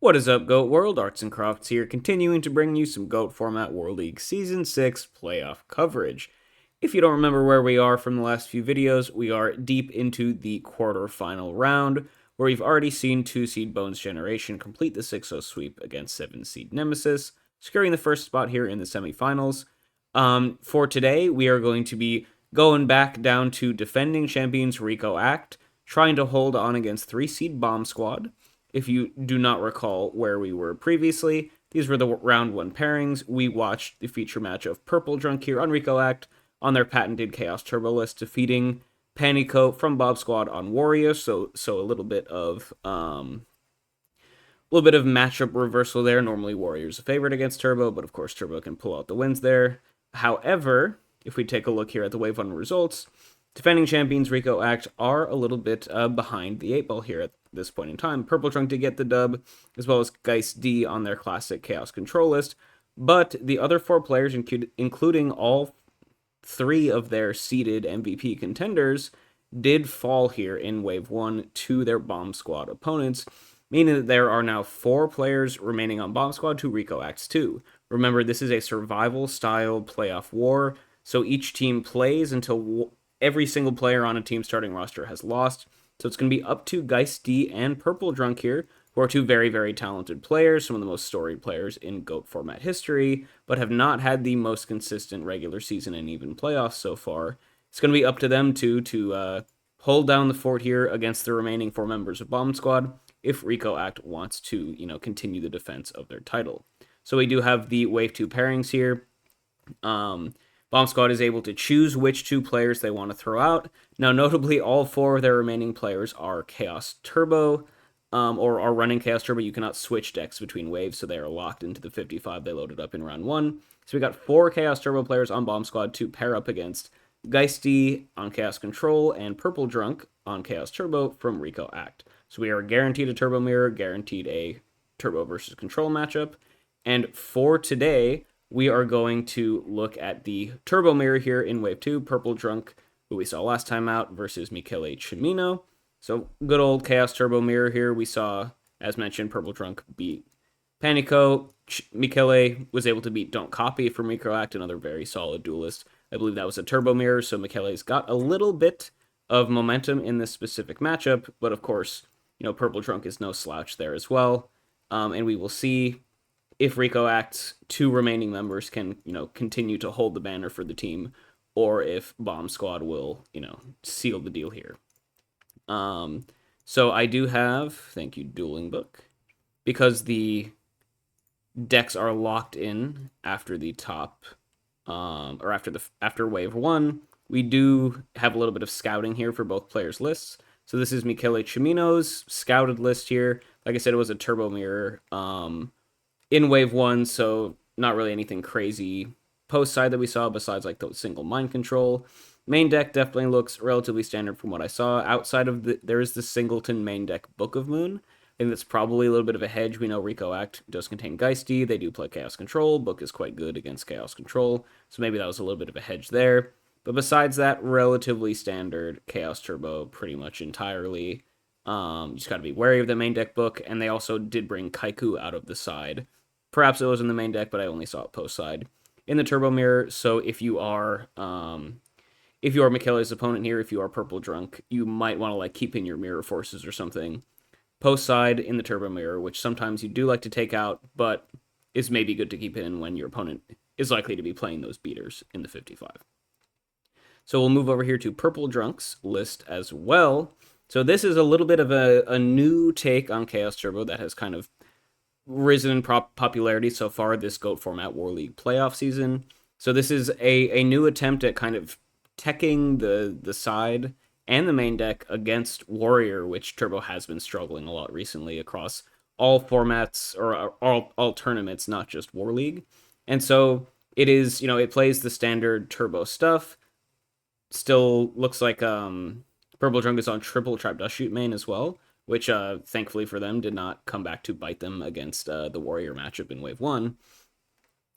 What is up, GOAT World? Arts and Crafts here, continuing to bring you some GOAT Format World League Season 6 playoff coverage. If you don't remember where we are from the last few videos, we are deep into the quarterfinal round, where we've already seen 2-seed Bones Generation complete the 6-0 sweep against 7-seed Nemesis, securing the first spot here in the semifinals. For today, we are going to be going back down to defending champions R.I.C.O Act, trying to hold on against 3-seed Bomb Squad. If you do not recall where we were previously, these were the round 1 pairings. We watched the feature match of Purple Drunk here on R.I.C.O Act on their patented Chaos Turbo list, defeating Panico from Bob Squad on Warrior. So a little bit of matchup reversal there. Normally Warrior's a favorite against Turbo, but of course Turbo can pull out the wins there. However, if we take a look here at the Wave 1 results, defending champions R.I.C.O Act are a little bit behind the 8 ball here at this point in time. Purple Trunk to get the dub, as well as geistD on their classic Chaos Control list. But the other 4 players, including all 3 of their seeded MVP contenders, did fall here in Wave 1 to their Bomb Squad opponents, meaning that there are now 4 players remaining on Bomb Squad to R.I.C.O Act's 2. Remember, this is a survival-style playoff war, so each team plays until every single player on a team starting roster has lost. So it's going to be up to geistD and Purple Drunk here, who are 2 very, very talented players, some of the most storied players in GOAT format history, but have not had the most consistent regular season and even playoffs so far. It's going to be up to them to hold down the fort here against the remaining 4 members of Bomb Squad if R.I.C.O Act wants to, continue the defense of their title. So we do have the Wave 2 pairings here. Bomb Squad is able to choose which 2 players they want to throw out. Now, notably, all 4 of their remaining players are Chaos Turbo, or are running Chaos Turbo. You cannot switch decks between waves, so they are locked into the 55 they loaded up in round 1. So we got 4 Chaos Turbo players on Bomb Squad to pair up against geistD on Chaos Control and Purple Drunk on Chaos Turbo from R.I.C.O Act. So we are guaranteed a Turbo Mirror, guaranteed a Turbo versus Control matchup. And for today, we are going to look at the Turbo Mirror here in Wave 2, Purple Drunk, who we saw last time out, versus Michele Cimino. So good old Chaos Turbo Mirror here. We saw, as mentioned, Purple Drunk beat Panico. Michele was able to beat Don't Copy from R.I.C.O Act, another very solid duelist. I believe that was a Turbo Mirror, so Michele's got a little bit of momentum in this specific matchup, but of course, Purple Drunk is no slouch there as well. And we will see if R.I.C.O Act's 2 remaining members can, continue to hold the banner for the team, or if Bomb Squad will, seal the deal here. So I do have, thank you, Dueling Book, because the decks are locked in after the top, or after Wave 1, we do have a little bit of scouting here for both players' lists. So this is Michele Cimino's scouted list here. Like I said, it was a Turbo Mirror, in Wave 1, so not really anything crazy post side that we saw besides like the single mind control. Main deck definitely looks relatively standard from what I saw. Outside of there is the singleton main deck Book of Moon. I think that's probably a little bit of a hedge. We know R.I.C.O Act does contain geistD. They do play Chaos Control. Book is quite good against Chaos Control, so maybe that was a little bit of a hedge there. But besides that, relatively standard Chaos Turbo pretty much entirely. You just got to be wary of the main deck book, and they also did bring Kaiku out of the side. Perhaps it was in the main deck, but I only saw it post side in the Turbo Mirror. So if you are Michele's opponent here, if you are Purple Drunk, you might want to keep in your Mirror Forces or something post side in the Turbo Mirror, which sometimes you do like to take out, but is maybe good to keep in when your opponent is likely to be playing those beaters in the 55. So we'll move over here to Purple Drunk's list as well. So this is a little bit of a new take on Chaos Turbo that has kind of risen in popularity so far this GOAT format War League playoff season. So this is a new attempt at kind of teching the side and the main deck against Warrior, which Turbo has been struggling a lot recently across all formats, or all tournaments, not just War League. And so it is, it plays the standard Turbo stuff. Still looks like Purple Drunk is on triple Trap Dust Shoot main as well, which thankfully for them did not come back to bite them against the Warrior matchup in Wave 1.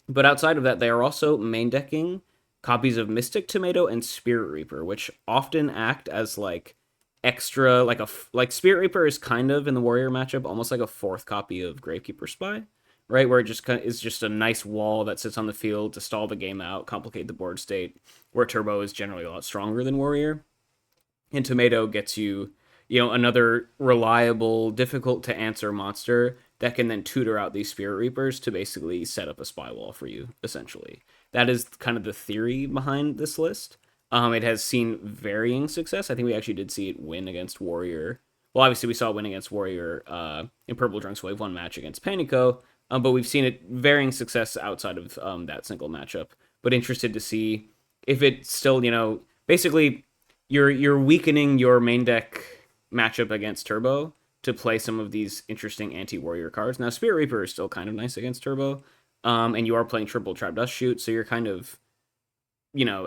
But outside of that, they are also main decking copies of Mystic Tomato and Spirit Reaper, which often act as extra, like Spirit Reaper is kind of in the Warrior matchup almost like a fourth copy of Gravekeeper Spy, right? Where it just is just a nice wall that sits on the field to stall the game out, complicate the board state. Where Turbo is generally a lot stronger than Warrior, and Tomato gets you, another reliable, difficult to answer monster that can then tutor out these Spirit Reapers to basically set up a spy wall for you, essentially. That is kind of the theory behind this list. It has seen varying success. I think we actually did see it win against Warrior. Well, obviously we saw it win against Warrior in Purple Drunk's Wave 1 match against Panico, but we've seen it varying success outside of that single matchup. But interested to see if it still, basically you're weakening your main deck matchup against Turbo to play some of these interesting anti-warrior cards. Now, Spirit Reaper is still kind of nice against Turbo, and you are playing triple Trap Dust Shoot, so you're kind of,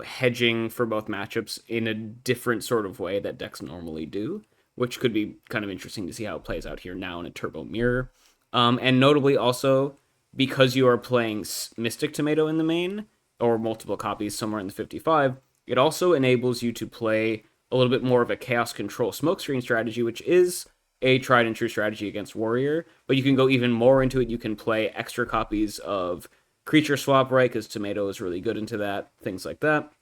hedging for both matchups in a different sort of way that decks normally do, which could be kind of interesting to see how it plays out here now in a Turbo Mirror. And notably also, because you are playing Mystic Tomato in the main, or multiple copies somewhere in the 55, it also enables you to play a little bit more of a Chaos Control Smokescreen strategy, which is a tried and true strategy against Warrior, but you can go even more into it. You can play extra copies of Creature Swap, right? Because Tomato is really good into that, things like that.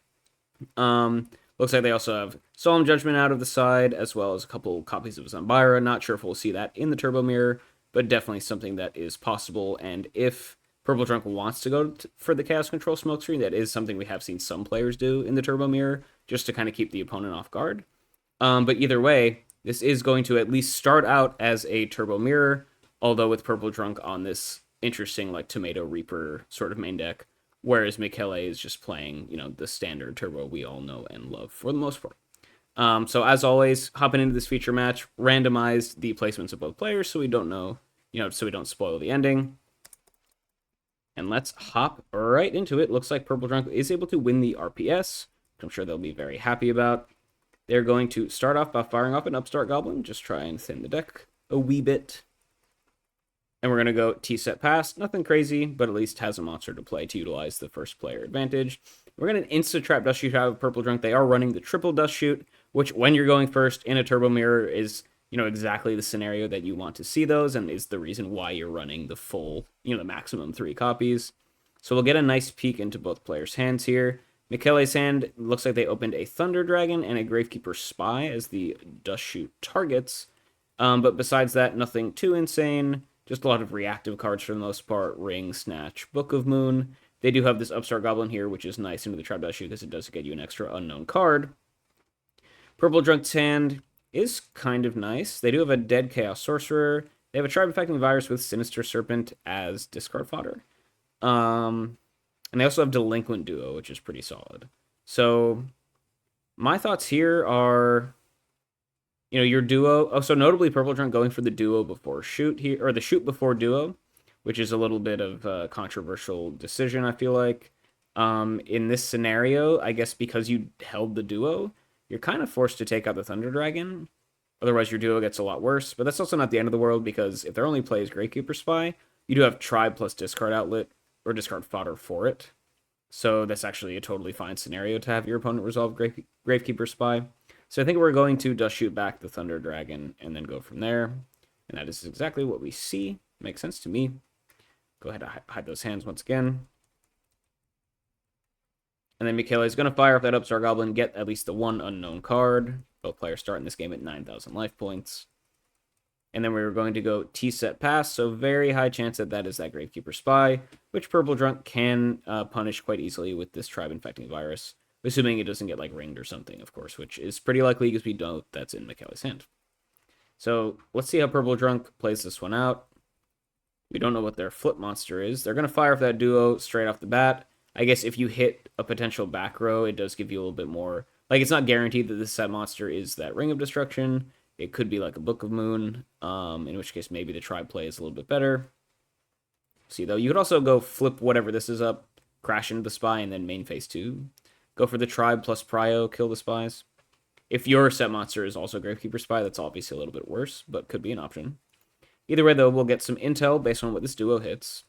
Looks like they also have Solemn Judgment out of the side, as well as a couple copies of Zambira. Not sure if we'll see that in the Turbo Mirror, but definitely something that is possible. And if Purple Drunk wants to go for the Chaos Control Smokescreen, that is something we have seen some players do in the Turbo Mirror, just to kind of keep the opponent off guard. But either way, this is going to at least start out as a Turbo Mirror, although with Purple Drunk on this interesting, like, Tomato Reaper sort of main deck, whereas Michele is just playing, the standard Turbo we all know and love for the most part. So as always, hopping into this feature match, randomized the placements of both players so we don't know, so we don't spoil the ending. And let's hop right into it. Looks like Purple Drunk is able to win the RPS, which I'm sure they'll be very happy about. They're going to start off by firing off an Upstart Goblin, just try and thin the deck a wee bit. And we're going to go T-set pass. Nothing crazy, but at least has a monster to play to utilize the first player advantage. We're going to insta-trap Dust Shoot out of Purple Drunk. They are running the triple Dust Shoot, which when you're going first in a Turbo Mirror is, exactly the scenario that you want to see those, and is the reason why you're running the full, the maximum 3 copies. So we'll get a nice peek into both players' hands here. Michele's hand looks like they opened a Thunder Dragon and a Gravekeeper Spy as the Dust Shoot targets. But besides that, nothing too insane. Just a lot of reactive cards for the most part. Ring, Snatch, Book of Moon. They do have this Upstart Goblin here, which is nice into the Trap Dust Shoot because it does get you an extra unknown card. Purple Drunk's hand is kind of nice. They do have a Dead Chaos Sorcerer. They have a Tribe Affecting Virus with Sinister Serpent as discard fodder. And they also have Delinquent Duo, which is pretty solid. So my thoughts here are, your duo. Oh, so notably Purple Drunk going for the duo before shoot here, or the shoot before duo, which is a little bit of a controversial decision, I feel like. In this scenario, I guess because you held the duo, you're kind of forced to take out the Thunder Dragon. Otherwise, your duo gets a lot worse. But that's also not the end of the world, because if their only play is Gravekeeper Spy, you do have Tribe plus discard outlet, or discard fodder for it. So that's actually a totally fine scenario to have your opponent resolve Gravekeeper Spy. So I think we're going to Dust Shoot back the Thunder Dragon and then go from there. And that is exactly what we see. Makes sense to me. Go ahead and hide those hands once again. And then Michele is going to fire off that Upstart Goblin, get at least the one unknown card. Both players starting this game at 9,000 life points. And then we're going to go T-set pass, so very high chance that that is that Gravekeeper Spy, which Purple Drunk can punish quite easily with this Tribe Infecting Virus. Assuming it doesn't get, like, ringed or something, of course, which is pretty likely because we know that's in Michele's hand. So let's see how Purple Drunk plays this one out. We don't know what their flip monster is. They're going to fire off that duo straight off the bat. I guess if you hit a potential back row, it does give you a little bit more. Like, it's not guaranteed that this set monster is that Ring of Destruction. It could be like a Book of Moon, in which case maybe the Tribe play is a little bit better. See, though, you could also go flip whatever this is up, crash into the Spy, and then main phase 2. Go for the Tribe plus Prio, kill the Spies. If your set monster is also Gravekeeper Spy, that's obviously a little bit worse, but could be an option. Either way, though, we'll get some intel based on what this duo hits.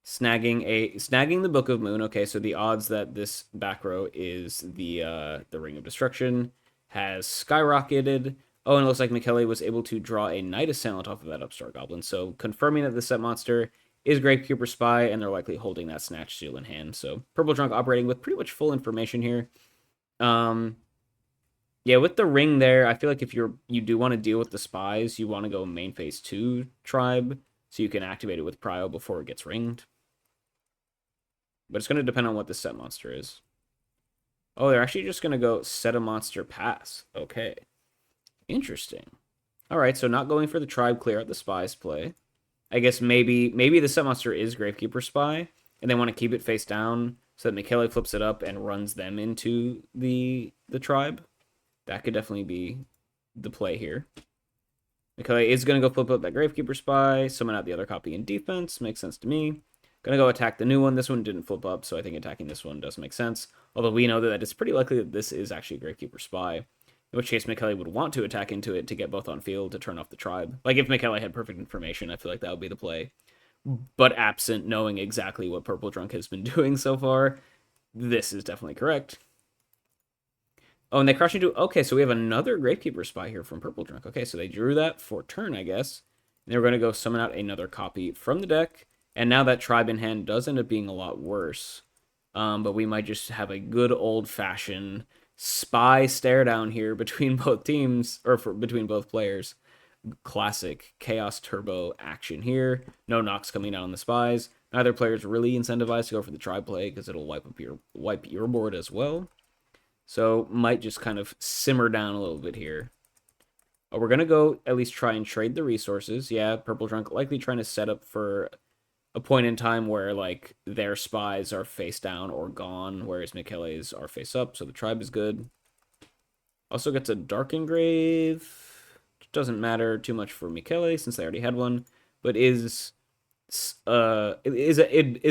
Snagging the Book of Moon. Okay, so the odds that this back row is the Ring of Destruction has skyrocketed. Oh, and it looks like Michele was able to draw a Night Assailant off of that Upstart Goblin. So confirming that the set monster is Gravekeeper Spy, and they're likely holding that Snatch Seal in hand. So Purple Drunk operating with pretty much full information here. Yeah, with the ring there, I feel like if you do want to deal with the spies, you want to go main phase 2 tribe, so you can activate it with prio before it gets ringed. But it's going to depend on what the set monster is. Oh, they're actually just going to go set a monster pass. Okay. Interesting. All right, so not going for the tribe, clear out the spies play. I guess maybe the set monster is Gravekeeper Spy, and they want to keep it face down so that Michele flips it up and runs them into the tribe. That could definitely be the play here. Michele is going to go flip up that Gravekeeper Spy, summon out the other copy in defense. Makes sense to me. Gonna go attack the new one. This one didn't flip up, so I think attacking this one does make sense. Although we know that it's pretty likely that this is actually a Gravekeeper Spy. In which case, Michele would want to attack into it to get both on field to turn off the tribe. Like, if Michele had perfect information, I feel like that would be the play. But absent knowing exactly what Purple Drunk has been doing so far, this is definitely correct. Oh, and they crush into... Okay, so we have another Gravekeeper Spy here from Purple Drunk. Okay, so they drew that for turn, I guess. And they're going to go summon out another copy from the deck. And now that tribe in hand does end up being a lot worse. But we might just have a good old-fashioned spy stare down here between both teams, or between both players. Classic Chaos Turbo action here. No knocks coming out on the spies. Neither player is really incentivized to go for the tribe play because it'll wipe your board as well. So might just kind of simmer down a little bit here. Oh, we're going to go at least try and trade the resources. Yeah, Purple Drunk likely trying to set up for a point in time where, like, their spies are face down or gone, whereas Michele's are face up, so the tribe is good. Also gets a Dark Engrave. Doesn't matter too much for Michele since they already had one, but it is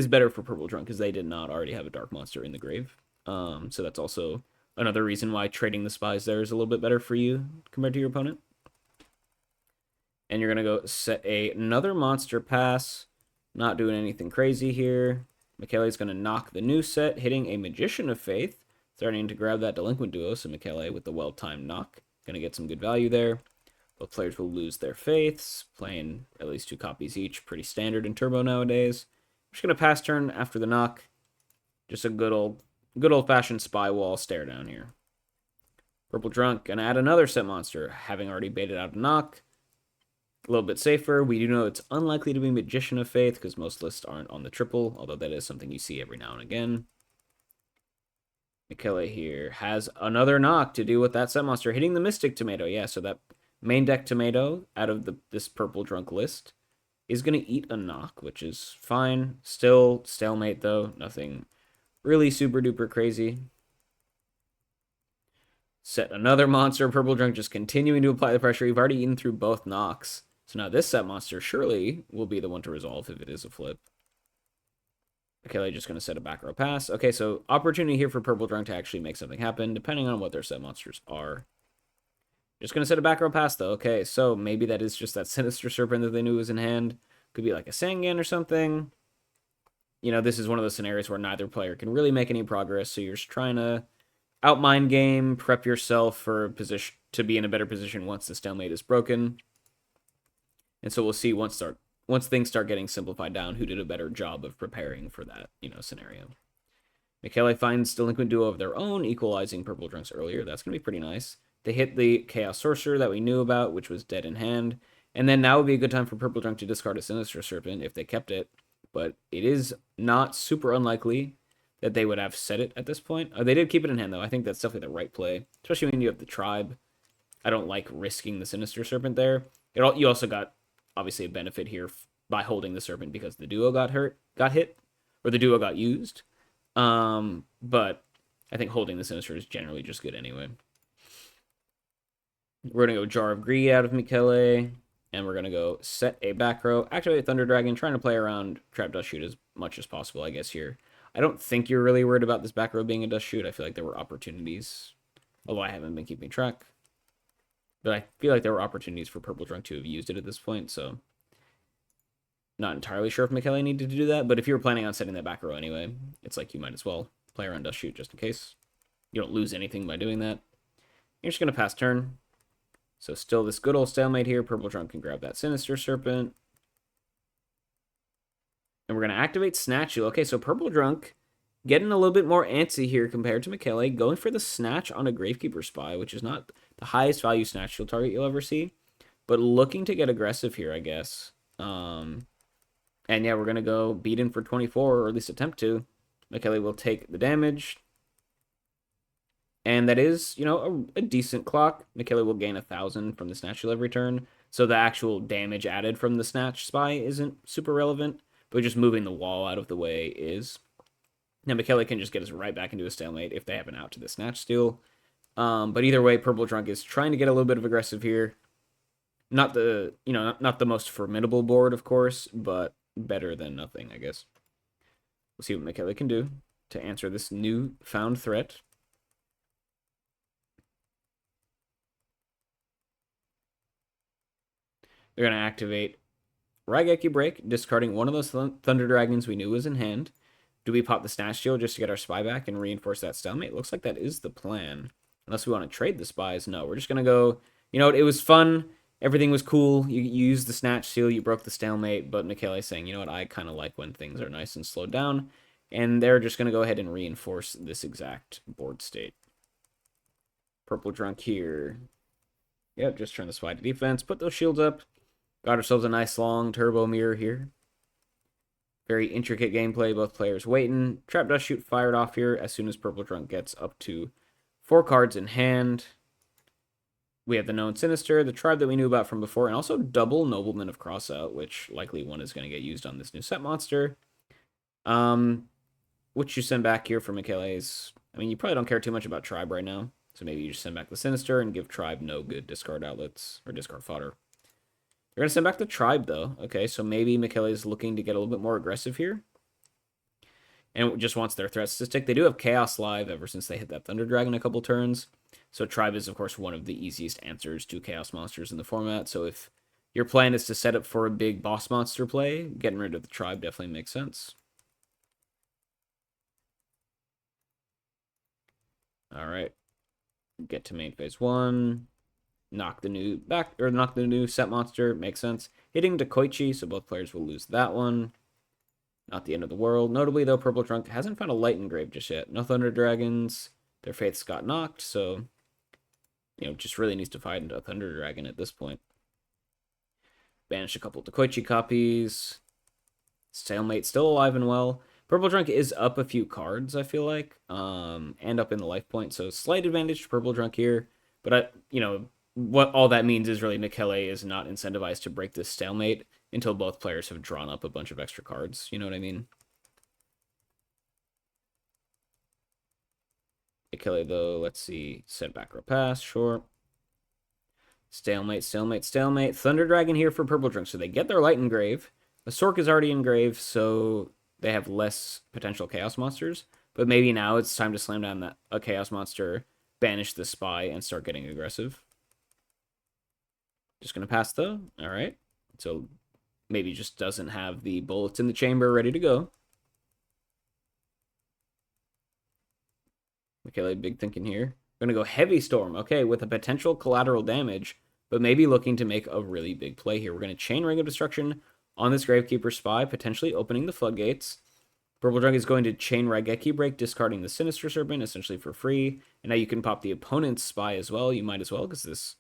better for Purple Drunk because they did not already have a Dark Monster in the grave. So that's also another reason why trading the spies there is a little bit better for you compared to your opponent. And you're going to go set another monster pass. Not doing anything crazy here. Michele's going to knock the new set, hitting a Magician of Faith. Starting to grab that Delinquent Duo, so Michele with the well-timed knock. Going to get some good value there. Both players will lose their faiths, playing at least 2 copies each. Pretty standard in Turbo nowadays. I'm just going to pass turn after the knock. Just a good old-fashioned spy wall stare down here. Purple Drunk going to add another set monster, having already baited out a knock. A little bit safer. We do know it's unlikely to be Magician of Faith because most lists aren't on the triple, although that is something you see every now and again. Michele here has another knock to do with that set monster, hitting the Mystic Tomato. Yeah, so that main deck Tomato out of this Purple Drunk list is going to eat a knock, which is fine. Still stalemate, though. Nothing really super duper crazy. Set another monster. Purple Drunk just continuing to apply the pressure. You've already eaten through both knocks. So now this set monster surely will be the one to resolve if it is a flip. Okay, just going to set a back row pass. Okay, so opportunity here for Purple Drunk to actually make something happen, depending on what their set monsters are. Just going to set a back row pass, though. Okay, so maybe that is just that Sinister Serpent that they knew was in hand. Could be like a Sangan or something. You know, this is one of those scenarios where neither player can really make any progress, so you're just trying to outmind game, prep yourself for a position to be in a better position once the stalemate is broken. And so we'll see once things start getting simplified down who did a better job of preparing for that, scenario. Michele finds Delinquent Duo of their own, equalizing Purple Drunks earlier. That's going to be pretty nice. They hit the Chaos Sorcerer that we knew about, which was dead in hand. And then now would be a good time for Purple Drunk to discard a Sinister Serpent if they kept it. But it is not super unlikely that they would have set it at this point. They did keep it in hand, though. I think that's definitely the right play, especially when you have the tribe. I don't like risking the Sinister Serpent there. You also got, obviously, a benefit here by holding the Serpent because the duo got hit, or the duo got used. But I think holding the Sinister is generally just good anyway. We're going to go Jar of Greed out of Michele, and we're going to go set a back row, activate Thunder Dragon, trying to play around Trap Dust Shoot as much as possible, I guess, here. I don't think you're really worried about this back row being a Dust Shoot. I feel like there were opportunities, although I haven't been keeping track. But I feel like there were opportunities for Purple Drunk to have used it at this point, so Not entirely sure if Michele needed to do that, but if you were planning on setting that back row anyway, it's like you might as well play around Dust Shoot just in case. You don't lose anything by doing that. You're just going to pass turn. So still this good old stalemate here. Purple Drunk can grab that Sinister Serpent. And we're going to activate Snatch You. Okay, so Purple Drunk getting a little bit more antsy here compared to Michele. Going for the Snatch on a Gravekeeper Spy, which is not the highest value Snatch Shield target you'll ever see. But looking to get aggressive here, I guess. And yeah, we're going to go beat in for 24, or at least attempt to. Michele will take the damage. And that is, a decent clock. Michele will gain 1,000 from the Snatch Shield every turn. So the actual damage added from the Snatch Spy isn't super relevant. But just moving the wall out of the way is. Now, Michele can just get us right back into a stalemate if they have an out to the Snatch Steal. But either way, Purple Drunk is trying to get a little bit of aggressive here. Not the, not the most formidable board, of course, but better than nothing, I guess. We'll see what Michele can do to answer this newfound threat. They're going to activate Raigeki Break, discarding one of those Thunder Dragons we knew was in hand. Do we pop the Snatch Shield just to get our Spy back and reinforce that stalemate? Looks like that is the plan. Unless we want to trade the Spies. No, we're just going to go... it was fun. Everything was cool. You used the Snatch Shield. You broke the stalemate. But Michele is saying, I kind of like when things are nice and slowed down. And they're just going to go ahead and reinforce this exact board state. Purple Drunk here. Yep, just turn the Spy to defense. Put those shields up. Got ourselves a nice long turbo mirror here. Very intricate gameplay, both players waiting. Trap Dust Shoot fired off here as soon as Purple Drunk gets up to 4 cards in hand. We have the known Sinister, the tribe that we knew about from before, and also double Nobleman of Crossout, which likely one is going to get used on this new set monster. Which you send back here for Michele's. I mean, you probably don't care too much about tribe right now, so maybe you just send back the Sinister and give tribe no good discard outlets or discard fodder. You're going to send back the tribe, though. Okay, so maybe Michele is looking to get a little bit more aggressive here. And just wants their threats to stick. They do have Chaos Live ever since they hit that Thunder Dragon a couple turns. So tribe is, of course, one of the easiest answers to Chaos monsters in the format. So if your plan is to set up for a big boss monster play, getting rid of the tribe definitely makes sense. All right. Get to main phase 1. Knock the new set monster. Makes sense. Hitting to Koichi, so both players will lose that one. Not the end of the world. Notably, though, Purple Drunk hasn't found a Light Engrave just yet. No Thunder Dragons. Their faiths got knocked, so, just really needs to find a Thunder Dragon at this point. Banish a couple Koichi copies. Stalemate still alive and well. Purple Drunk is up a few cards, I feel like, and up in the life point, so slight advantage to Purple Drunk here. But, what all that means is really Michele is not incentivized to break this stalemate until both players have drawn up a bunch of extra cards. You know what I mean? Michele, though, let's see. Set back row pass, sure. Stalemate, stalemate, stalemate. Thunder Dragon here for Purple Drunk. So they get their Light Engrave. The Sork is already engraved, so they have less potential Chaos monsters. But maybe now it's time to slam down a Chaos monster, banish the Spy, and start getting aggressive. Just going to pass, though. All right. So maybe just doesn't have the bullets in the chamber ready to go. Michele, big thinking here. We're going to go Heavy Storm. Okay, with a potential collateral damage, but maybe looking to make a really big play here. We're going to Chain Ring of Destruction on this Gravekeeper Spy, potentially opening the floodgates. Purple Drunk is going to Chain Raigeki Break, discarding the Sinister Serpent, essentially for free. And now you can pop the opponent's Spy as well. You might as well, because this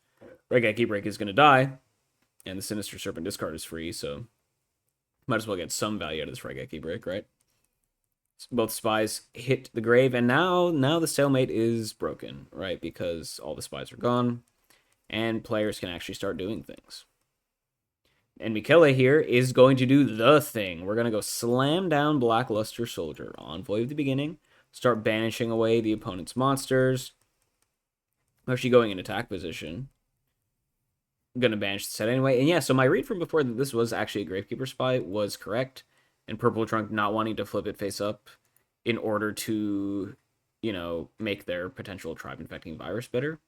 Raigeki Break is going to die. And the Sinister Serpent discard is free, so might as well get some value out of this Raigeki Break, right? Both Spies hit the grave, and now the stalemate is broken, right? Because all the Spies are gone, and players can actually start doing things. And Michele here is going to do the thing. We're going to go slam down Blackluster Soldier, Envoy of the Beginning, start banishing away the opponent's monsters. I'm actually going in attack position. I'm going to banish the set anyway. And yeah, so my read from before that this was actually a Gravekeeper Spy was correct. And Purple Drunk not wanting to flip it face up in order to, make their potential tribe-infecting virus better.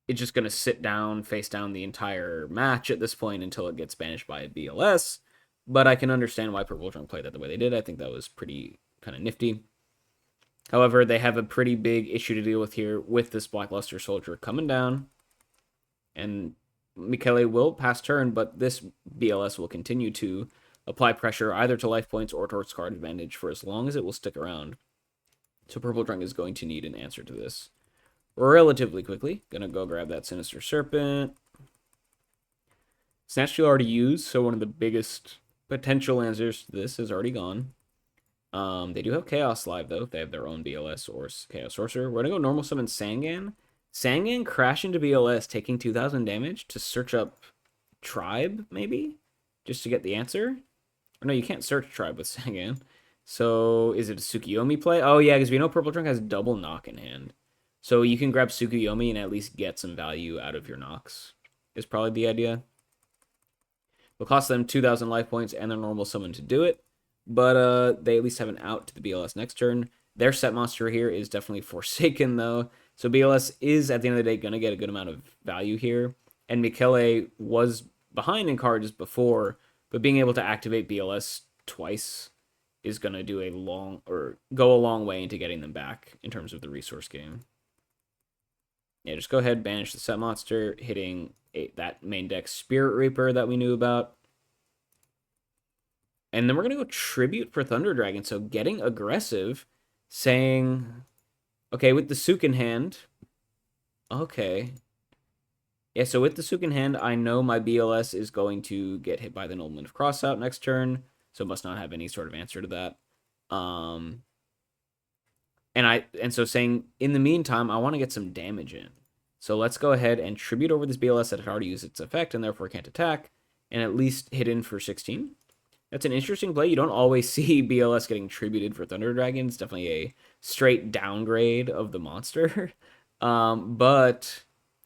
It's just going to sit down, face down the entire match at this point until it gets banished by a BLS. but I can understand why Purple Drunk played that the way they did. I think that was pretty kind of nifty. However, they have a pretty big issue to deal with here with this Blackluster Soldier coming down. And Michele will pass turn, but this BLS will continue to apply pressure either to life points or towards card advantage for as long as it will stick around. So Purple Drunk is going to need an answer to this relatively quickly. Gonna go grab that Sinister Serpent. Snatch Steal already used, so one of the biggest potential answers to this is already gone. They do have Chaos Live, though. They have their own BLS or Chaos Sorcerer. We're going to go normal summon Sangan. Sangan crash into BLS, taking 2,000 damage to search up Tribe, maybe? Just to get the answer? Or no, you can't search Tribe with Sangan. So, is it a Tsukiyomi play? Oh, yeah, because we know Purple Trunk has double knock in hand. So you can grab Tsukiyomi and at least get some value out of your knocks, is probably the idea. It'll cost them 2,000 life points and their normal summon to do it, but they at least have an out to the BLS next turn. Their set monster here is definitely Forsaken, though. So BLS is, at the end of the day, going to get a good amount of value here. And Michele was behind in cards before, but being able to activate BLS twice is going to do go a long way into getting them back in terms of the resource game. Yeah, just go ahead, banish the set monster, hitting that main deck Spirit Reaper that we knew about. And then we're going to go Tribute for Thunder Dragon. So getting aggressive, saying, okay, with the Sook in hand. Okay. Yeah, so with the Sook in hand, I know my BLS is going to get hit by the Nobleman of Crossout next turn. So must not have any sort of answer to that. And so saying, in the meantime, I want to get some damage in. So let's go ahead and Tribute over this BLS that had already used its effect and therefore can't attack, and at least hit in for 16. That's an interesting play. You don't always see BLS getting tributed for Thunder Dragon. It's definitely a straight downgrade of the monster. But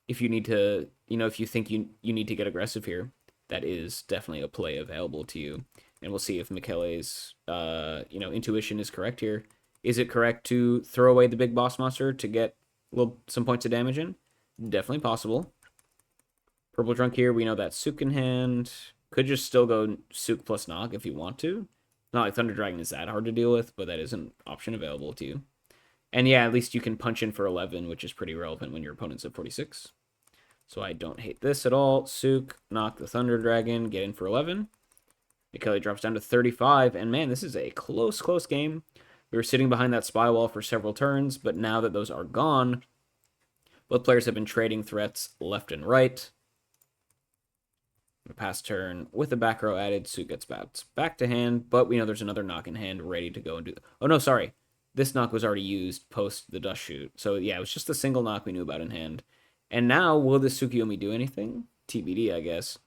if you need to, if you think you need to get aggressive here, that is definitely a play available to you. And we'll see if Michele's, intuition is correct here. Is it correct to throw away the big boss monster to get some points of damage in? Definitely possible. Purple Drunk here, we know that Sook in hand. Could just still go Sook plus Nog if you want to. Not like Thunder Dragon is that hard to deal with, but that is an option available to you. And yeah, at least you can punch in for 11, which is pretty relevant when your opponent's at 46. So I don't hate this at all. Sook, knock the Thunder Dragon, get in for 11. Michele drops down to 35, and man, this is a close game. We were sitting behind that spy wall for several turns, but now that those are gone, both players have been trading threats left and right. Pass turn with the back row added, Sook gets back to hand, but we know there's another knock in hand ready to go and do. Oh no, sorry. This knock was already used post the Dust Shoot. So yeah, it was just a single knock we knew about in hand. And now, will this Tsukiyomi do anything? TBD, I guess.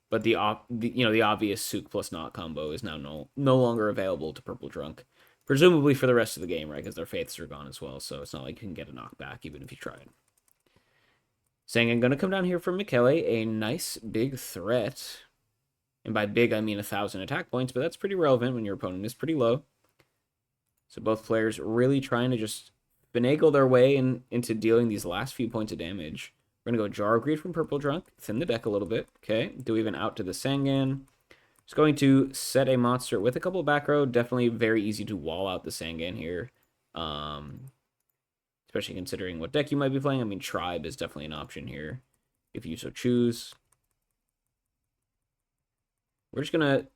But the obvious Sook plus knock combo is now no longer available to Purple Drunk. Presumably for the rest of the game, right? Because their faiths are gone as well, so it's not like you can get a knockback even if you try it. Saying I'm going to come down here for Michele, a nice big threat. And by big, I mean 1,000 attack points, but that's pretty relevant when your opponent is pretty low. So both players really trying to just finagle their way into dealing these last few points of damage. We're going to go Jar of Greed from Purple Drunk, thin the deck a little bit. Okay, do even out to the Sangan. Just going to set a monster with a couple back row. Definitely very easy to wall out the Sangan here. Especially considering what deck you might be playing. I mean, Tribe is definitely an option here, if you so choose. We're just going to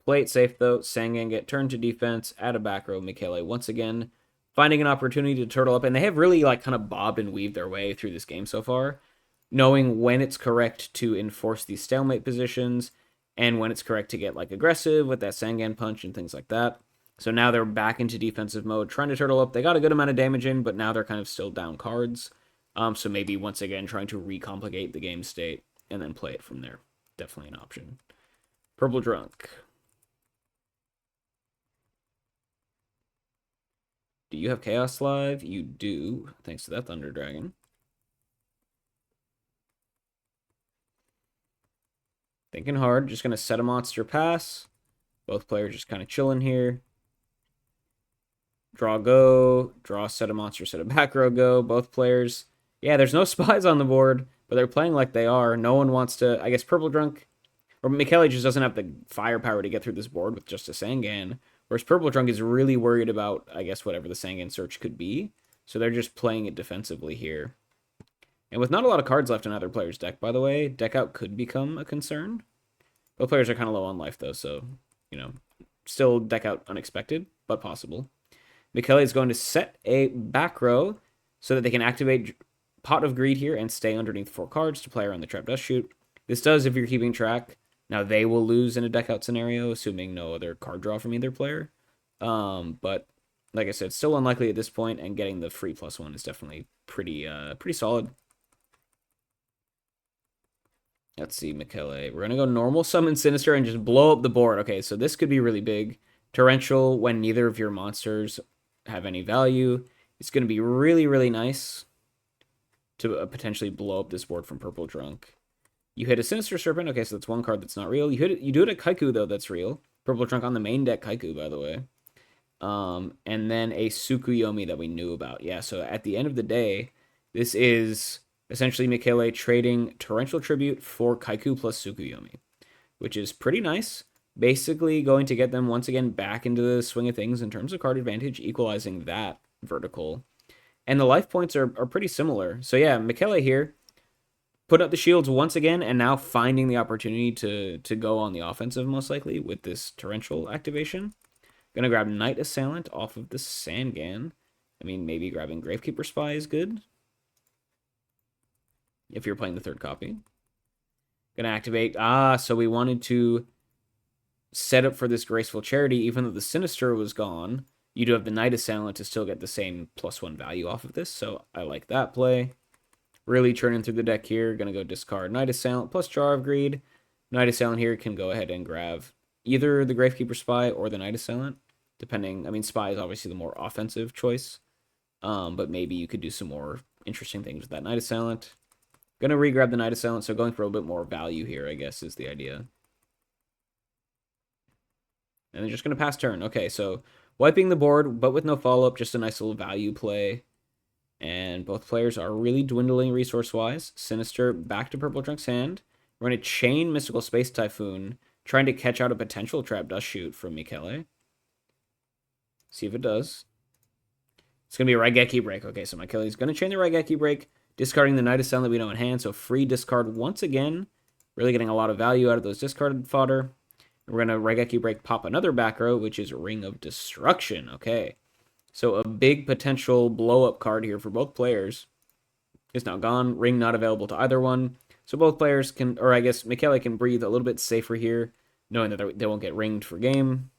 play it safe, though. Sangan get turned to defense, add a back row. Michele, once again, finding an opportunity to turtle up. And they have really, kind of bobbed and weaved their way through this game so far, knowing when it's correct to enforce these stalemate positions and when it's correct to get, aggressive with that Sangan punch and things like that. So now they're back into defensive mode, trying to turtle up. They got a good amount of damage in, but now they're kind of still down cards. So maybe, once again, trying to recomplicate the game state and then play it from there. Definitely an option. Purple Drunk. Do you have Chaos Live? You do, thanks to that Thunder Dragon. Thinking hard, just going to set a monster pass. Both players just kind of chilling here. Draw go, draw set a monster, set a back row go. Both players, yeah, there's no spies on the board, but they're playing like they are. No one wants to, I guess Purple Drunk Or Michele just doesn't have the firepower to get through this board with just a Sangan. Whereas Purple Trunk is really worried about, I guess, whatever the Sangan search could be. So they're just playing it defensively here. And with not a lot of cards left in either player's deck, by the way, deck out could become a concern. Both players are kind of low on life, though, so, still deck out unexpected, but possible. Michele is going to set a back row so that they can activate Pot of Greed here and stay underneath 4 cards to play around the Trap Dust Chute. This does, if you're keeping track, now they will lose in a deck out scenario, assuming no other card draw from either player. But like I said, still unlikely at this point, and getting the free +1 is definitely pretty solid. Let's see, Michele. We're going to go normal summon Sinister and just blow up the board. Okay, so this could be really big. Torrential, when neither of your monsters have any value. It's going to be really, really nice to potentially blow up this board from Purple Drunk. You hit a Sinister Serpent. Okay, so that's one card that's not real. You do it at Kaiku, though, that's real. Purple Drunk on the main deck Kaiku, by the way. And then a Tsukuyomi that we knew about. Yeah, so at the end of the day, this is essentially Michele trading Torrential Tribute for Kaiku plus Tsukuyomi, which is pretty nice. Basically going to get them once again back into the swing of things in terms of card advantage, equalizing that vertical. And the life points are pretty similar. So yeah, Michele here, put up the shields once again, and now finding the opportunity to go on the offensive, most likely, with this Torrential activation. Gonna grab Knight Assailant off of the Sangan. I mean, maybe grabbing Gravekeeper Spy is good, if you're playing the third copy. Gonna activate, so we wanted to set up for this Graceful Charity, even though the Sinister was gone. You do have the Knight Assailant to still get the same +1 value off of this, so I like that play. Really churning through the deck here. Gonna go discard Knight Assailant plus Jar of Greed. Knight Assailant here can go ahead and grab either the Gravekeeper Spy or the Knight Assailant, depending. I mean, Spy is obviously the more offensive choice, but maybe you could do some more interesting things with that Knight Assailant. Gonna re-grab the Knight Assailant, so going for a little bit more value here, I guess, is the idea. And they're just gonna pass turn. Okay, so wiping the board, but with no follow-up, just a nice little value play. And both players are really dwindling resource-wise. Sinister back to Purple Drunk's hand. We're going to chain Mystical Space Typhoon, trying to catch out a potential Trap Dust Chute from Michele. See if it does. It's going to be a Raigeki Break. Okay, so Michele's going to chain the Raigeki Break, discarding the Knight Assailant that we know in hand, so free discard once again. Really getting a lot of value out of those discarded fodder. We're going to Raigeki Break, pop another back row, which is Ring of Destruction. Okay. So a big potential blow-up card here for both players is now gone. Ring not available to either one. So both players can, or I guess Michele can breathe a little bit safer here, knowing that they won't get ringed for game.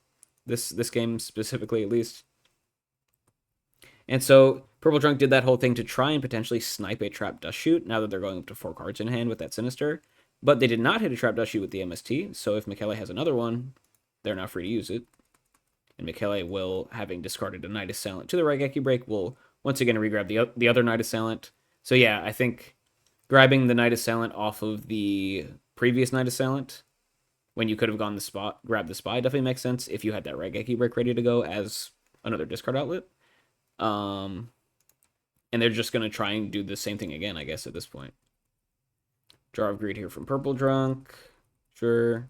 This game specifically, at least. And so Purple Drunk did that whole thing to try and potentially snipe a Trap Dust Chute, now that they're going up to 4 cards in hand with that Sinister. But they did not hit a Trap Dust Chute with the MST, so if Michele has another one, they're now free to use it. And Michele will, having discarded a Knight Assailant to the Raigeki Break, will once again re-grab the other Knight Assailant. So yeah, I think grabbing the Knight Assailant off of the previous Knight Assailant, when you could have gone grabbed the Spy, definitely makes sense if you had that Raigeki Break ready to go as another discard outlet. And they're just going to try and do the same thing again, I guess, at this point. Jar of Greed here from Purple Drunk. Sure.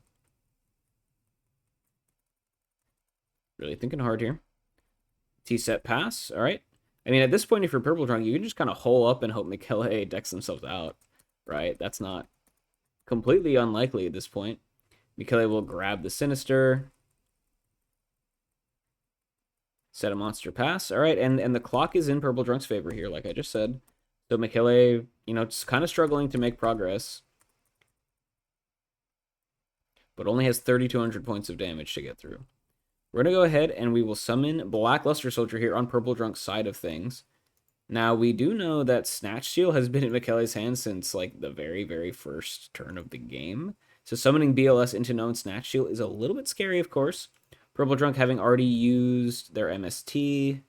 Really thinking hard here. T-set pass. All right. I mean, at this point, if you're Purple Drunk, you can just kind of hole up and hope Michele decks themselves out, right? That's not completely unlikely at this point. Michele will grab the Sinister. Set a monster pass. All right, and the clock is in Purple Drunk's favor here, like I just said. So Michele, just kind of struggling to make progress. But only has 3,200 points of damage to get through. We're going to go ahead and we will summon Black Luster Soldier here on Purple Drunk's side of things. Now, we do know that Snatch Steal has been in Michele's hand since, like, the very, very first turn of the game. So summoning BLS into known Snatch Steal is a little bit scary, of course. Purple Drunk having already used their MST,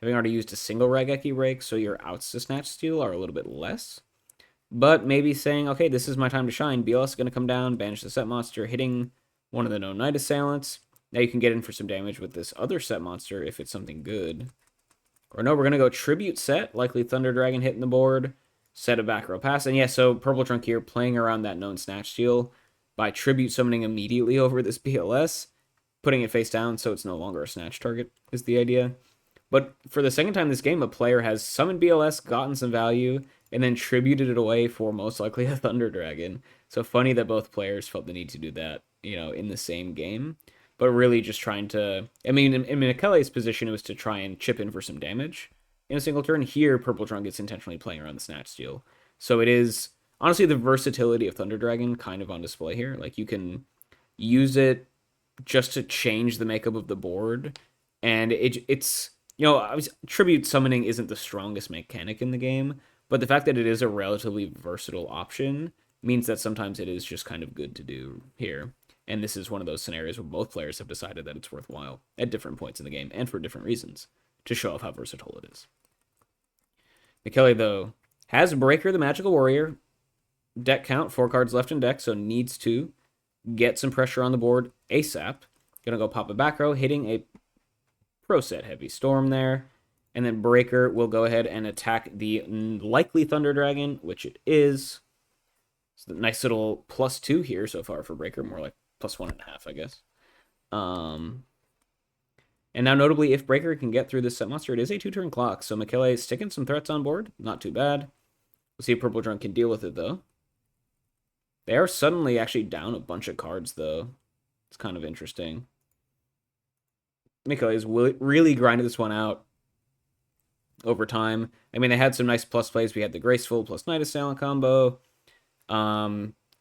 having already used a single Raigeki Break, so your outs to Snatch Steal are a little bit less. But maybe saying, okay, this is my time to shine. BLS is going to come down, banish the set monster, hitting one of the known Knight Assailants. Now you can get in for some damage with this other set monster if it's something good. Or no, we're going to go Tribute set, likely Thunder Dragon hitting the board, set a back row pass. And yeah, so Purple Trunk here playing around that known Snatch Steal. by tribute summoning immediately over this BLS, putting it face down so it's no longer a snatch target is the idea. But for the second time this game, a player has summoned BLS, gotten some value, and then tributed it away for most likely a Thunder Dragon. So funny that both players felt the need to do that, in the same game. But really just trying to... I mean, in Mikele's position, it was to try and chip in for some damage in a single turn. Here, Purple Trunk is intentionally playing around the Snatch Steal. So it is, honestly, the versatility of Thunder Dragon kind of on display here. Like, you can use it just to change the makeup of the board. And it's... tribute summoning isn't the strongest mechanic in the game, but the fact that it is a relatively versatile option means that sometimes it is just kind of good to do here. And this is one of those scenarios where both players have decided that it's worthwhile at different points in the game and for different reasons to show off how versatile it is. Mikele, though, has Breaker the Magical Warrior. Deck count, 4 cards left in deck, so needs to get some pressure on the board ASAP. Gonna go pop a back row, hitting a Pro Set Heavy Storm there. And then Breaker will go ahead and attack the likely Thunder Dragon, which it is. So nice little +2 here so far for Breaker, more like +1.5, I guess. And now notably, if Breaker can get through this set monster, it is a 2-turn clock. So Mikele is sticking some threats on board. Not too bad. We'll see if Purple Drunk can deal with it, though. They are suddenly actually down a bunch of cards, though. It's kind of interesting. Mikele has really grinded this one out over time. I mean, they had some nice plus plays. We had the Graceful plus Night Assailant combo.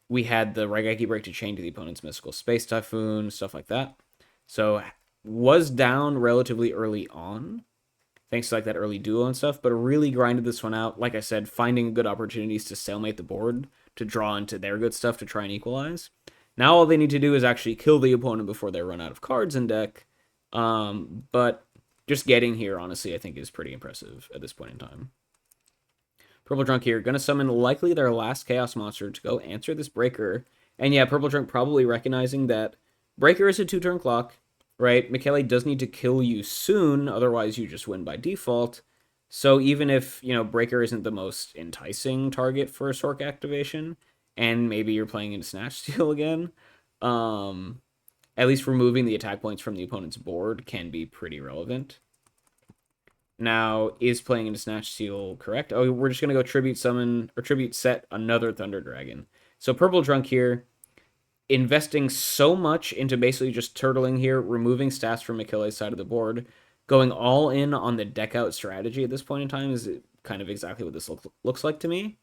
We had the Raigeki Break to chain to the opponent's Mystical Space Typhoon, stuff like that. So was down relatively early on, thanks to like that early duo and stuff, but really grinded this one out. Like I said, finding good opportunities to stalemate the board, to draw into their good stuff to try and equalize. Now all they need to do is actually kill the opponent before they run out of cards in deck. But just getting here, honestly, I think is pretty impressive at this point in time. Purple Drunk here, going to summon likely their last Chaos Monster to go answer this Breaker. And yeah, Purple Drunk probably recognizing that Breaker is a 2-turn clock, right? Mikele does need to kill you soon, otherwise you just win by default. So even if, Breaker isn't the most enticing target for a Sork activation, and maybe you're playing into Snatch Steal again, at least removing the attack points from the opponent's board can be pretty relevant. Now, is playing into Snatch Steal correct? Oh, we're just going to go Tribute Summon, or Tribute Set another Thunder Dragon. So Purple Drunk here, investing so much into basically just turtling here, removing stats from Mikele's side of the board, going all in on the deck out strategy at this point in time is kind of exactly what this looks like to me.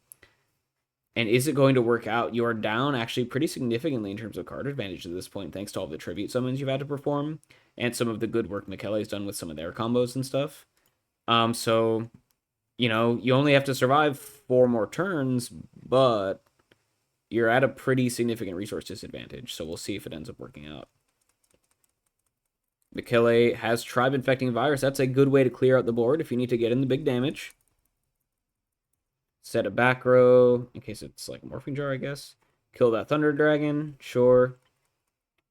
And is it going to work out? You are down actually pretty significantly in terms of card advantage at this point, thanks to all the Tribute Summons you've had to perform, and some of the good work Mikele's done with some of their combos and stuff. So, you only have to survive 4 more turns, but you're at a pretty significant resource disadvantage, so we'll see if it ends up working out. Mikele has Tribe Infecting Virus. That's a good way to clear out the board if you need to get in the big damage. Set a back row, in case it's like a Morphing Jar, I guess. Kill that Thunder Dragon, sure.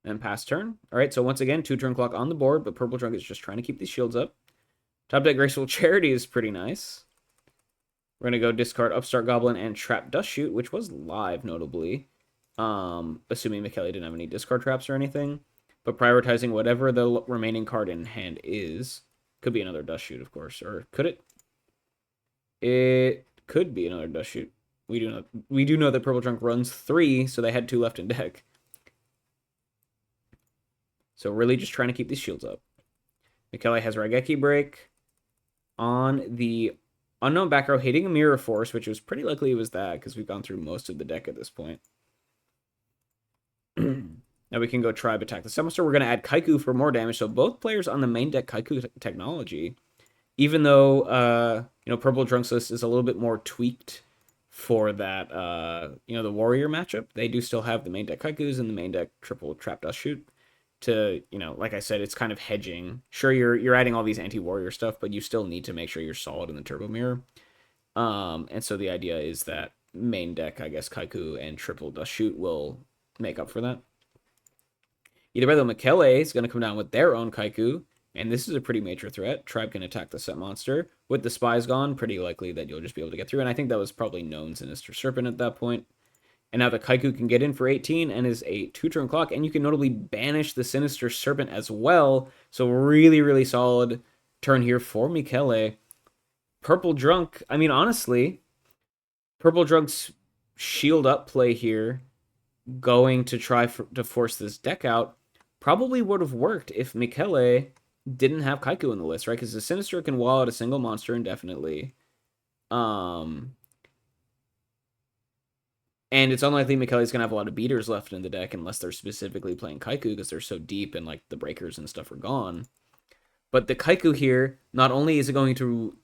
And pass turn. Alright, so once again, 2-turn clock on the board, but Purple Drunk is just trying to keep these shields up. Top deck Graceful Charity is pretty nice. We're going to go discard Upstart Goblin and Trap Dust Shoot, which was live, notably. Assuming Mikele didn't have any discard traps or anything. But prioritizing whatever the remaining card in hand is. Could be another Dust Shoot, of course. Or could it? It could be another Dust Shoot. We do know that Purple Trunk runs 3, so they had 2 left in deck. So really just trying to keep these shields up. Mikele has Raigeki Break on the Unknown back row, hitting a Mirror Force, which was pretty likely it was that, because we've gone through most of the deck at this point. Now we can go Tribe attack the Summonster. We're going to add Kaiku for more damage, so both players on the main deck Kaiku technology. Even though, Purple Drunk's list is a little bit more tweaked for that, the Warrior matchup, they do still have the main deck Kaikus and the main deck triple Trap Dust Shoot. To, like I said, it's kind of hedging. Sure, you're adding all these anti-warrior stuff, but you still need to make sure you're solid in the Turbo Mirror. And so the idea is that main deck, I guess, Kaiku and triple Dust Shoot will make up for that. Either way, though, Mikele is going to come down with their own Kaiku, and this is a pretty major threat. Tribe can attack the set monster. With the spies gone, pretty likely that you'll just be able to get through, and I think that was probably known Sinister Serpent at that point. And now the Kaiku can get in for 18 and is a 2-turn clock, and you can notably banish the Sinister Serpent as well. So really, really solid turn here for Michele. Purple Drunk, I mean, honestly, Purple Drunk's shield up play here, going to try to force this deck out, probably would have worked if Michele didn't have Kaiku in the list, right? Because the Sinister can wall out a single monster indefinitely. And it's unlikely Michele's going to have a lot of beaters left in the deck unless they're specifically playing Kaiku because they're so deep and like the breakers and stuff are gone. But the Kaiku here, not only is it going to,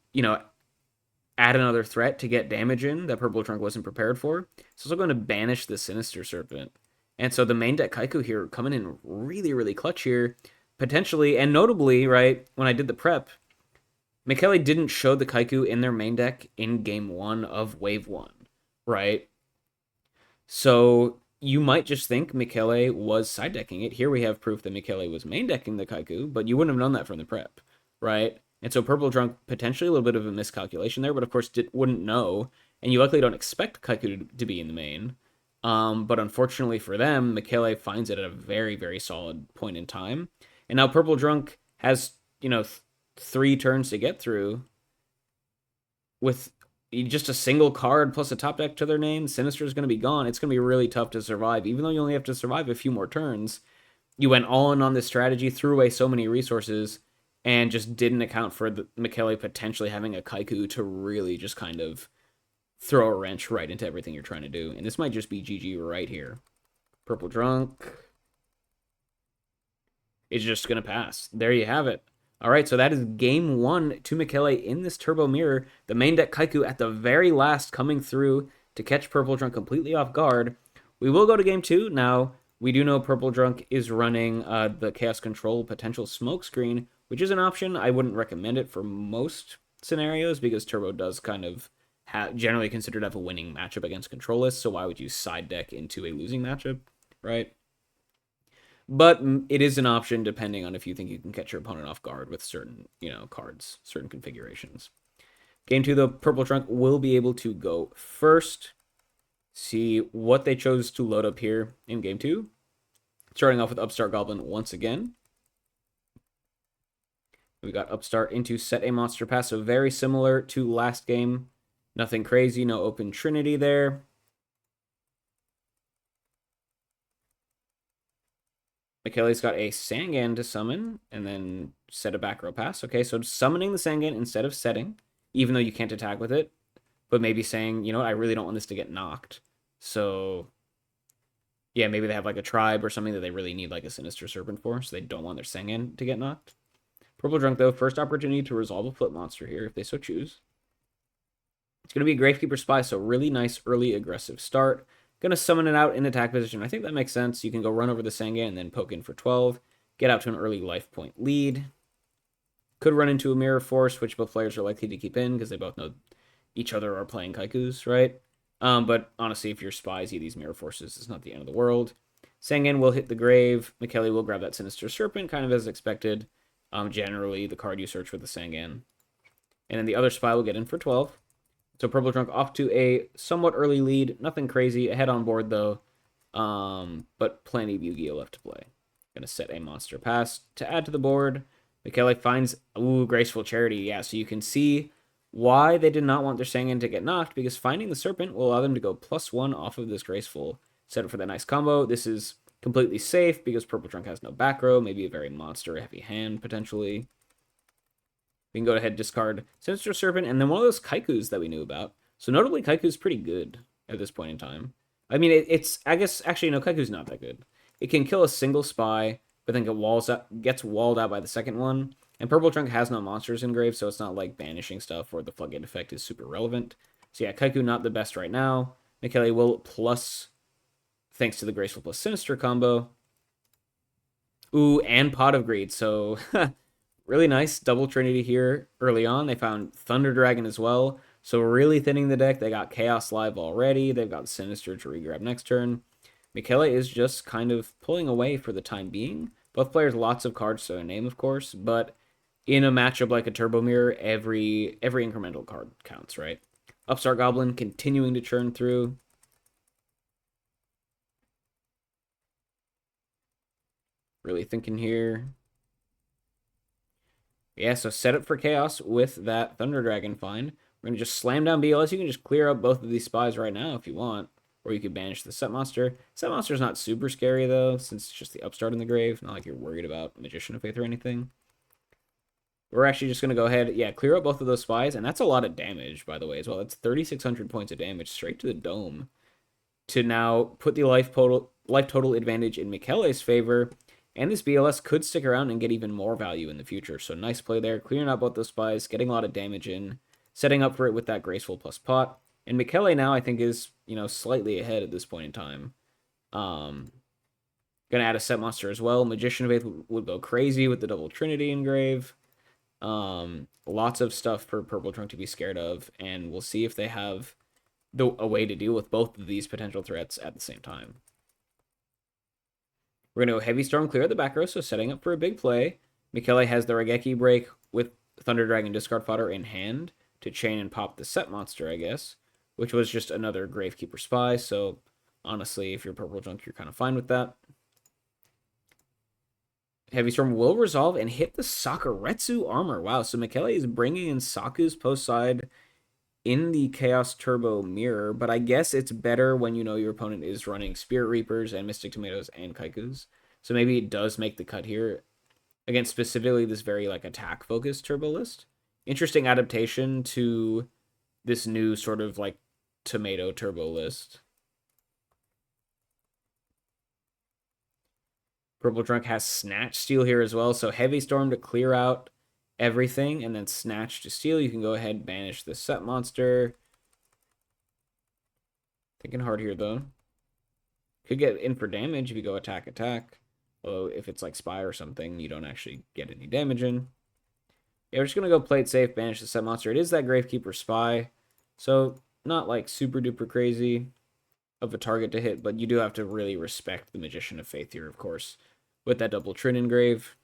add another threat to get damage in that Purple Trunk wasn't prepared for, it's also going to banish the Sinister Serpent. And so the main deck Kaiku here coming in really, really clutch here, potentially, and notably, right, when I did the prep, Michele didn't show the Kaiku in their main deck in game 1 of Wave 1, right? So you might just think Michele was side decking it. Here we have proof that Michele was main decking the Kaiku, but you wouldn't have known that from the prep, right? And so Purple Drunk, potentially a little bit of a miscalculation there, but of course wouldn't know, and you likely don't expect Kaiku to be in the main. But unfortunately for them, Michele finds it at a very, very solid point in time. And now Purple Drunk has, 3 turns to get through with just a single card plus a top deck to their name. Sinister is going to be gone. It's going to be really tough to survive, even though you only have to survive a few more turns. You went all in on this strategy, threw away so many resources, and just didn't account for Michele potentially having a Kaiku to really just kind of throw a wrench right into everything you're trying to do. And this might just be GG right here. Purple Drunk is just going to pass. There you have it. All right, so that is game 1 to Michele in this Turbo Mirror. The main deck Kaiku at the very last coming through to catch Purple Drunk completely off guard. We will go to game 2. Now, we do know Purple Drunk is running the Chaos Control potential smokescreen, which is an option. I wouldn't recommend it for most scenarios because Turbo does kind of generally considered to have a winning matchup against Controllists, so why would you side deck into a losing matchup, right? But it is an option depending on if you think you can catch your opponent off guard with certain, cards, certain configurations. Game 2, the Purple Trunk will be able to go first. See what they chose to load up here in Game 2. Starting off with Upstart Goblin once again. We got Upstart into set a monster pass, so very similar to last game. Nothing crazy, no open Trinity there. Michele's got a Sangan to summon, and then set a back row pass. Okay, so summoning the Sangan instead of setting, even though you can't attack with it, but maybe saying, you know what, I really don't want this to get knocked. So, yeah, maybe they have like a tribe or something that they really need like a Sinister Serpent for, so they don't want their Sangan to get knocked. Purple Drunk, though, first opportunity to resolve a flip monster here, if they so choose. It's going to be a Gravekeeper Spy, so really nice early aggressive start. Going to summon it out in attack position. I think that makes sense. You can go run over the Sangan and then poke in for 12. Get out to an early life point lead. Could run into a Mirror Force, which both players are likely to keep in because they both know each other are playing Kaikus, right? But honestly, if you're spies, these Mirror Forces is not the end of the world. Sangan will hit the grave. Michele will grab that Sinister Serpent, kind of as expected. Generally, the card you search for the Sangan. And then the other spy will get in for 12. So Purple Drunk off to a somewhat early lead. Nothing crazy. Ahead on board, though. But plenty of Yu-Gi-Oh! Left to play. Gonna set a monster pass to add to the board. Michele finds, Graceful Charity. Yeah, so you can see why they did not want their Sangan to get knocked, because finding the Serpent will allow them to go +1 off of this Graceful. Set up for that nice combo. This is completely safe because Purple Drunk has no back row. Maybe a very monster-heavy hand, potentially. We can go ahead and discard Sinister Serpent, and then one of those Kaikus that we knew about. So notably, Kaiku's pretty good at this point in time. I mean, it's, I guess, actually, no, Kaiku's not that good. It can kill a single spy, but then gets walled out by the second one. And Purple Trunk has no monsters engraved, so it's not like banishing stuff or the Floodgate effect is super relevant. So yeah, Kaiku not the best right now. Michele will plus, thanks to the Graceful plus Sinister combo. And Pot of Greed, so really nice double Trinity here early on. They found Thunder Dragon as well. So really thinning the deck. They got Chaos live already. They've got Sinister to regrab next turn. Michele is just kind of pulling away for the time being. Both players lots of cards to their name, of course. But in a matchup like a Turbo Mirror, every incremental card counts, right? Upstart Goblin continuing to churn through. Really thinking here. Yeah, so set up for chaos with that Thunder Dragon find. We're going to just slam down BLS. You can just clear up both of these spies right now if you want. Or you could banish the Set Monster. Set Monster's not super scary, though, since it's just the upstart in the grave. Not like you're worried about Magician of Faith or anything. We're actually just going to go ahead, yeah, clear up both of those spies. And that's a lot of damage, by the way, as well. That's 3,600 points of damage straight to the dome. To now put the life total advantage in Michele's favor. And this BLS could stick around and get even more value in the future. So nice play there, clearing out both those spies, getting a lot of damage in, setting up for it with that Graceful plus pot. And Michele now, I think, is, slightly ahead at this point in time. Gonna add a Set Monster as well. Magician of Faith would go crazy with the Double Trinity engrave. Lots of stuff for Purple Trunk to be scared of, and we'll see if they have a way to deal with both of these potential threats at the same time. We're going to go Heavy Storm, clear the back row, so setting up for a big play. Michele has the Raigeki break with Thunder Dragon discard fodder in hand to chain and pop the Set Monster, I guess, which was just another Gravekeeper spy, so honestly, if you're Purple Junk, you're kind of fine with that. Heavy Storm will resolve and hit the Sakuretsu armor. Wow, so Michele is bringing in Saku's post side in the Chaos Turbo mirror, but I guess it's better when you know your opponent is running Spirit Reapers and Mystic Tomatoes and Kaikus. So maybe it does make the cut here against specifically this very attack focused turbo list. Interesting adaptation to this new sort of tomato turbo list. Purple Drunk has Snatch Steal here as well, so Heavy Storm to clear out everything, and then Snatch to steal. You can go ahead and banish the Set Monster. Thinking hard here, though. Could get in for damage if you go attack. Although, if it's Spy or something, you don't actually get any damage in. Yeah, we're just going to go play it safe, banish the Set Monster. It is that Gravekeeper Spy, so not super duper crazy of a target to hit, but you do have to really respect the Magician of Faith here, of course, with that double Trin engrave.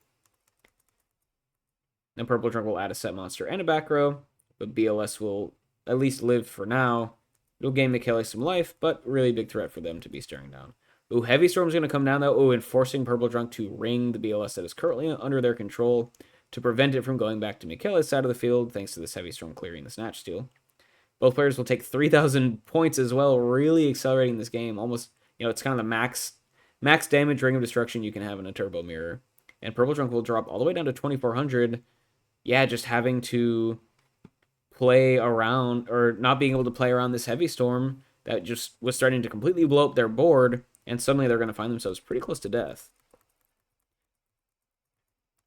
Then Purple Drunk will add a Set Monster and a back row, but BLS will at least live for now. It'll gain Michele some life, but really big threat for them to be staring down. Ooh, Heavy Storm's going to come down, though. Ooh, and forcing Purple Drunk to ring the BLS that is currently under their control to prevent it from going back to Michele's side of the field, thanks to this Heavy Storm clearing the Snatch Steal. Both players will take 3,000 points as well, really accelerating this game. Almost, it's kind of the max damage Ring of Destruction you can have in a Turbo Mirror. And Purple Drunk will drop all the way down to 2,400. Yeah, just having to play around, or not being able to play around this Heavy Storm that just was starting to completely blow up their board, and suddenly they're going to find themselves pretty close to death.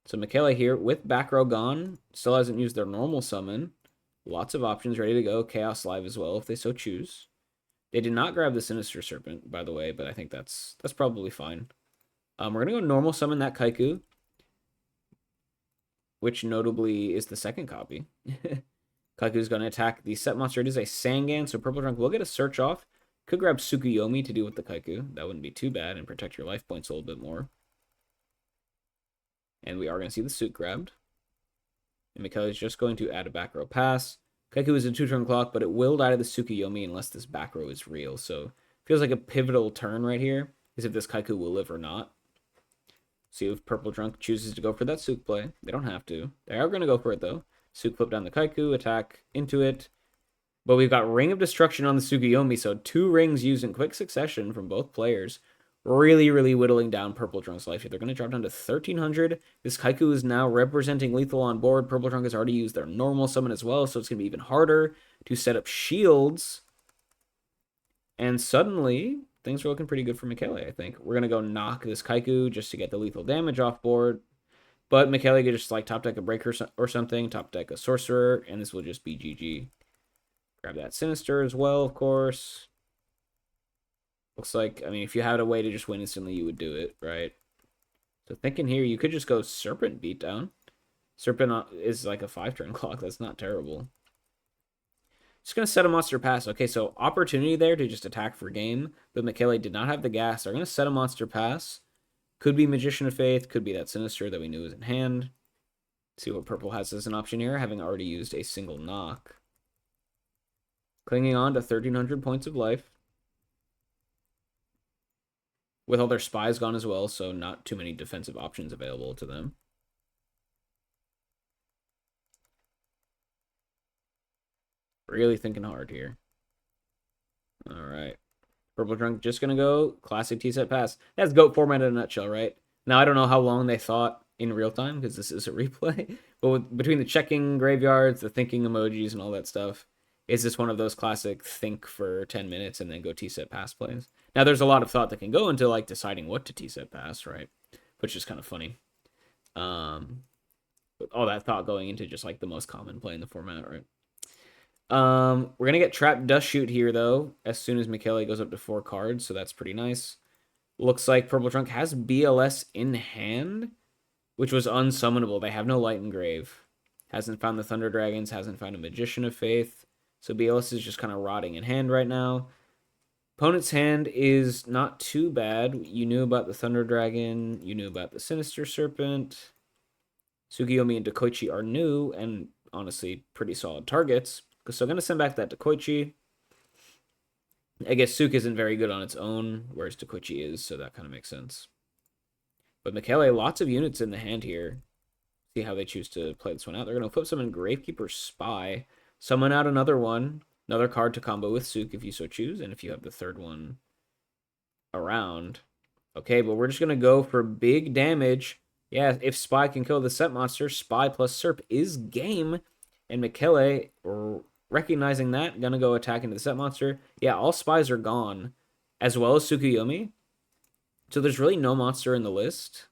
So Michele here, with back row gone, still hasn't used their normal summon. Lots of options ready to go. Chaos Live as well, if they so choose. They did not grab the Sinister Serpent, by the way, but I think that's probably fine. We're going to go normal summon that Kaiku, which notably is the second copy. Kaiku's going to attack the Set Monster. It is a Sangan, so Purple Drunk will get a search off. Could grab Tsukuyomi to deal with the Kaiku. That wouldn't be too bad and protect your life points a little bit more. And we are going to see the suit grabbed. And Michele is just going to add a back row pass. Kaiku is a 2-turn clock, but it will die to the Tsukuyomi unless this back row is real. So feels like a pivotal turn right here, is if this Kaiku will live or not. See if Purple Drunk chooses to go for that Suk play. They don't have to. They are going to go for it, though. Suk flip down the Kaiku, attack into it. But we've got Ring of Destruction on the Tsukuyomi, so 2 rings used in quick succession from both players. Really, really whittling down Purple Drunk's life here. They're going to drop down to 1,300. This Kaiku is now representing lethal on board. Purple Drunk has already used their normal summon as well, so it's going to be even harder to set up shields. And suddenly, things are looking pretty good for Michele, I think. We're going to go knock this Kaiku just to get the lethal damage off board. But Michele could just top deck a Breaker or something, top deck a Sorcerer, and this will just be GG. Grab that Sinister as well, of course. Looks like, if you had a way to just win instantly, you would do it, right? So thinking here, you could just go Serpent Beatdown. Serpent is like a 5-turn clock. That's not terrible. Just going to set a Monster Pass. Okay, so opportunity there to just attack for game, but Michele did not have the gas. They're going to set a Monster Pass. Could be Magician of Faith. Could be that Sinister that we knew was in hand. See what Purple has as an option here, having already used a single knock. Clinging on to 1,300 points of life. with all their spies gone as well, so not too many defensive options available to them. Really thinking hard here. All right. Purple Drunk just going to go classic T-set pass. That's GOAT format in a nutshell, right? Now, I don't know how long they thought in real time because this is a replay, but between the checking graveyards, the thinking emojis, and all that stuff, is this one of those classic think for 10 minutes and then go T-set pass plays? Now, there's a lot of thought that can go into like deciding what to T-set pass, right? Which is kind of funny. All that thought going into just like the most common play in the format, right? We're gonna get Trap Dust Shoot here though, as soon as Michele goes up to 4 cards, so that's pretty nice. Looks like Purple Trunk has BLS in hand, which was unsummonable. They have no Light Engrave. Hasn't found the Thunder Dragons, hasn't found a Magician of Faith. So BLS is just kind of rotting in hand right now. Opponent's hand is not too bad. You knew about the Thunder Dragon, you knew about the Sinister Serpent. Tsukiyomi and Dekoichi are new and honestly pretty solid targets. So I'm going to send back that Dekoichi. I guess Suk isn't very good on its own, whereas Dekoichi is, so that kind of makes sense. But Michele, lots of units in the hand here. See how they choose to play this one out. They're going to flip summon Gravekeeper Spy, summon out another one, another card to combo with Suk if you so choose, and if you have the third one around. Okay, but we're just going to go for big damage. Yeah, if Spy can kill the set monster, Spy plus Serp is game. And Michele, recognizing that, gonna go attack into the set monster. Yeah, all spies are gone, as well as Tsukuyomi. So there's really no monster in the list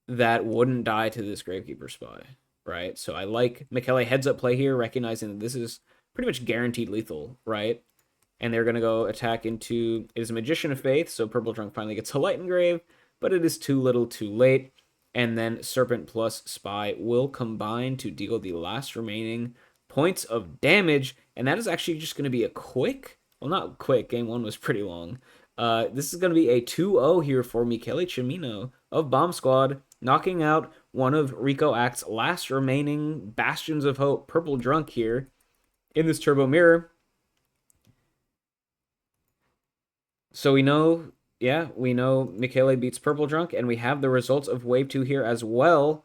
that wouldn't die to this Gravekeeper Spy, right? So I like Michele heads up play here, recognizing that this is pretty much guaranteed lethal, right? And they're gonna go attack into, it is a Magician of Faith, so Purple Trunk finally gets a Light Engrave, but it is too little too late. And then Serpent plus Spy will combine to deal the last remaining points of damage. And that is actually just going to be a quick, well, not quick, game one was pretty long. This is going to be a 2-0 here for Michele Cimino of Bomb Squad, knocking out one of R.I.C.O Act's last remaining bastions of hope, Purple Drunk here in this Turbo Mirror. So we know, yeah, we know Michele beats Purple Drunk, and we have the results of Wave 2 here as well.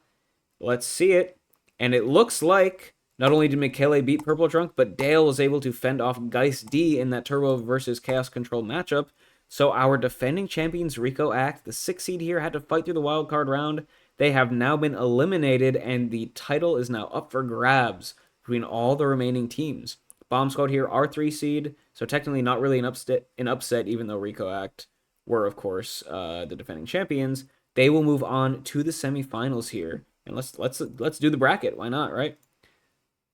Let's see it. And it looks like not only did Michele beat Purple Drunk, but Dale was able to fend off geistD in that Turbo versus Chaos Control matchup. So our defending champions, R.I.C.O Act, the 6 seed here, had to fight through the wildcard round. They have now been eliminated, and the title is now up for grabs between all the remaining teams. Bomb Squad here are 3 seed, so technically not really an upset, even though R.I.C.O Act were, of course, the defending champions. They will move on to the semifinals here. And let's do the bracket. Why not, right?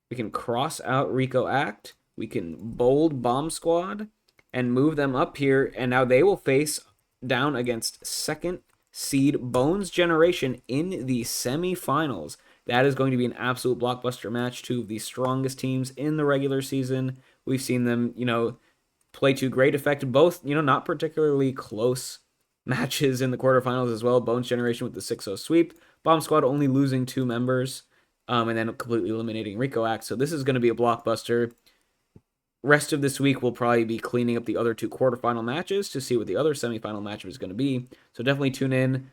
We can cross out R.I.C.O Act. We can bold Bomb Squad and move them up here. And now they will face down against second seed Bones Generation in the semifinals. That is going to be an absolute blockbuster match. Two of the strongest teams in the regular season. We've seen them, play to great effect. Both, not particularly close matches in the quarterfinals as well. Bones Generation with the 6-0 sweep. Bomb Squad only losing 2 members, and then completely eliminating R.I.C.O Act. So this is going to be a blockbuster. Rest of this week, we'll probably be cleaning up the other 2 quarterfinal matches to see what the other semifinal matchup is going to be. So definitely tune in.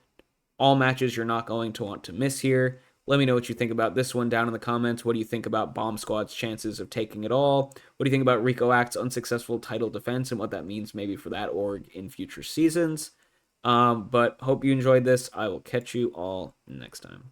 All matches you're not going to want to miss here. Let me know what you think about this one down in the comments. What do you think about Bomb Squad's chances of taking it all? What do you think about R.I.C.O Act's unsuccessful title defense and what that means maybe for that org in future seasons? But hope you enjoyed this. I will catch you all next time.